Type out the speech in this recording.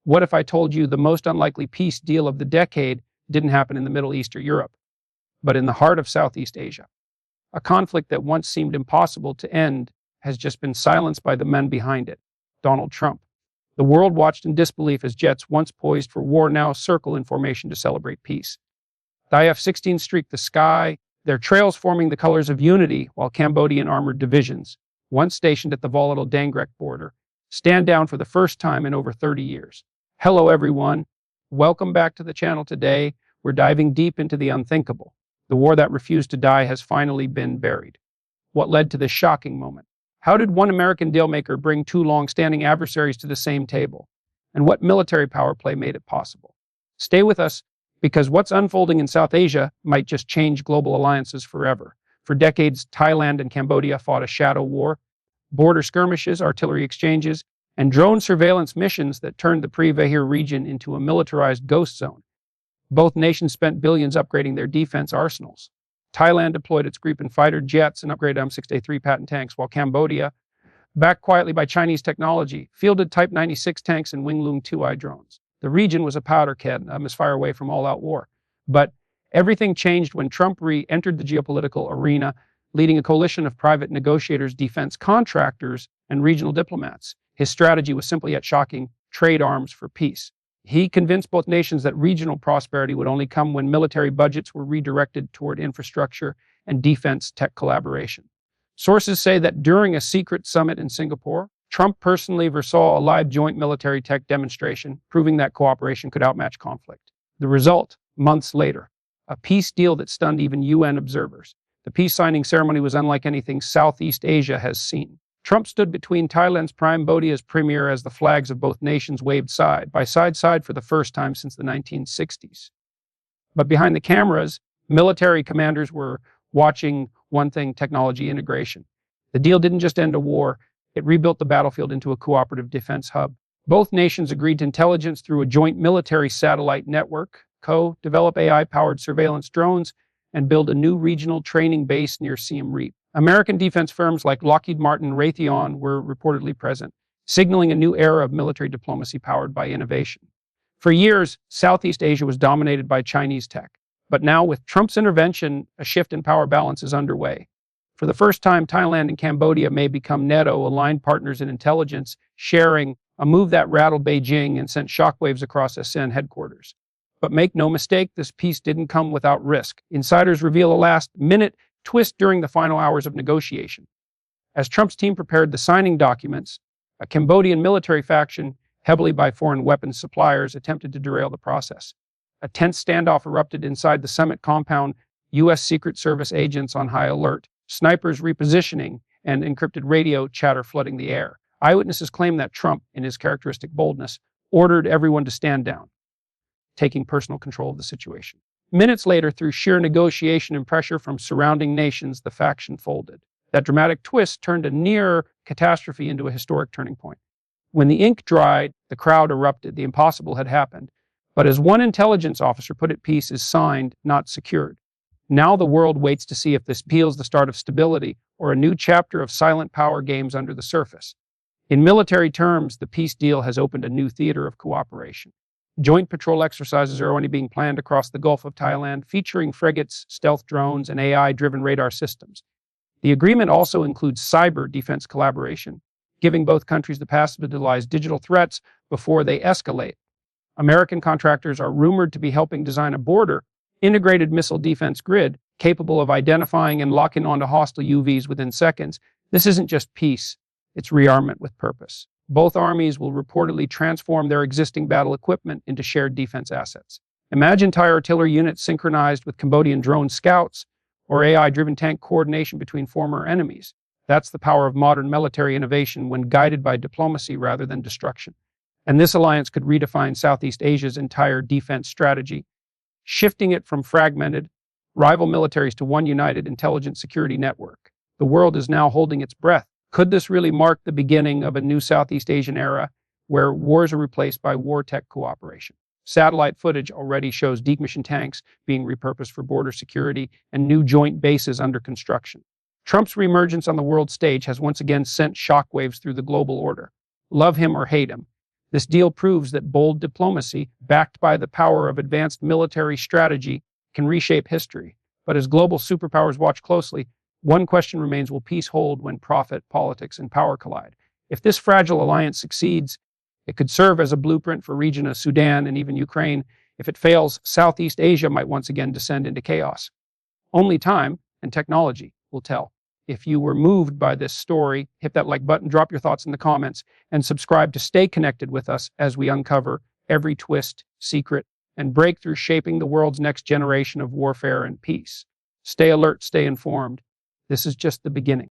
What if I told you the most unlikely peace deal of the decade didn't happen in the Middle East or Europe, but in the heart of Southeast Asia? A conflict that once seemed impossible to end has just been silenced by the men behind it, Donald Trump. The world watched in disbelief as jets once poised for war now circle in formation to celebrate peace. The IF-16 streaked the sky, their trails forming the colors of unity, while Cambodian armored divisions, once stationed at the volatile Dangrek border, stand down for the first time in over 30 years. Hello, everyone. Welcome back to the channel today. We're diving deep into the unthinkable. The war that refused to die has finally been buried. What led to this shocking moment? How did one American dealmaker bring two long-standing adversaries to the same table? And what military power play made it possible? Stay with us, because what's unfolding in South Asia might just change global alliances forever. For decades, Thailand and Cambodia fought a shadow war, border skirmishes, artillery exchanges, and drone surveillance missions that turned the Pre-Vahir region into a militarized ghost zone. Both nations spent billions upgrading their defense arsenals. Thailand deployed its Gripen fighter jets and upgraded M6A3 Patton tanks, while Cambodia, backed quietly by Chinese technology, fielded Type 96 tanks and Winglung 2i drones. The region was a powder keg, a misfire away from all-out war. But everything changed when Trump re-entered the geopolitical arena, leading a coalition of private negotiators, defense contractors, and regional diplomats. His strategy was simply yet shocking: trade arms for peace. He convinced both nations that regional prosperity would only come when military budgets were redirected toward infrastructure and defense tech collaboration. Sources say that during a secret summit in Singapore, Trump personally oversaw a live joint military tech demonstration, proving that cooperation could outmatch conflict. The result, months later, a peace deal that stunned even UN observers. The peace signing ceremony was unlike anything Southeast Asia has seen. Trump stood between Thailand's Prime, Cambodia's premier, as the flags of both nations waved side by side for the first time since the 1960s. But behind the cameras, military commanders were watching one thing: technology integration. The deal didn't just end a war, it rebuilt the battlefield into a cooperative defense hub. Both nations agreed to intelligence through a joint military satellite network, develop AI-powered surveillance drones, and build a new regional training base near Siem Reap. American defense firms like Lockheed Martin and Raytheon were reportedly present, signaling a new era of military diplomacy powered by innovation. For years, Southeast Asia was dominated by Chinese tech, but now with Trump's intervention, a shift in power balance is underway. For the first time, Thailand and Cambodia may become NATO-aligned partners in intelligence sharing, a move that rattled Beijing and sent shockwaves across ASEAN headquarters. But make no mistake, this peace didn't come without risk. Insiders reveal a last-minute twist during the final hours of negotiation. As Trump's team prepared the signing documents, a Cambodian military faction, heavily by foreign weapons suppliers, attempted to derail the process. A tense standoff erupted inside the summit compound, U.S. Secret Service agents on high alert, snipers repositioning, and encrypted radio chatter flooding the air. Eyewitnesses claim that Trump, in his characteristic boldness, ordered everyone to stand down, taking personal control of the situation. Minutes later, through sheer negotiation and pressure from surrounding nations, the faction folded. That dramatic twist turned a near catastrophe into a historic turning point. When the ink dried, the crowd erupted. The impossible had happened. But as one intelligence officer put it, peace is signed, not secured. Now the world waits to see if this peels the start of stability or a new chapter of silent power games under the surface. In military terms, the peace deal has opened a new theater of cooperation. Joint patrol exercises are already being planned across the Gulf of Thailand, featuring frigates, stealth drones, and AI-driven radar systems. The agreement also includes cyber defense collaboration, giving both countries the capacity to utilize digital threats before they escalate. American contractors are rumored to be helping design a integrated missile defense grid capable of identifying and locking onto hostile UVs within seconds. This isn't just peace, it's rearmament with purpose. Both armies will reportedly transform their existing battle equipment into shared defense assets. Imagine Thai artillery units synchronized with Cambodian drone scouts or AI-driven tank coordination between former enemies. That's the power of modern military innovation when guided by diplomacy rather than destruction. And this alliance could redefine Southeast Asia's entire defense strategy, shifting it from fragmented, rival militaries to one united intelligence security network. The world is now holding its breath. Could this really mark the beginning of a new Southeast Asian era where wars are replaced by war tech cooperation? Satellite footage already shows decommissioned tanks being repurposed for border security and new joint bases under construction. Trump's reemergence on the world stage has once again sent shockwaves through the global order. Love him or hate him, This deal proves that bold diplomacy, backed by the power of advanced military strategy, can reshape history. But as global superpowers watch closely, one question remains: will peace hold when profit, politics, and power collide? If this fragile alliance succeeds, it could serve as a blueprint for regions of Sudan and even Ukraine. If it fails, Southeast Asia might once again descend into chaos. Only time and technology will tell. If you were moved by this story, hit that like button, drop your thoughts in the comments, and subscribe to stay connected with us as we uncover every twist, secret, and breakthrough shaping the world's next generation of warfare and peace. Stay alert, stay informed. This is just the beginning.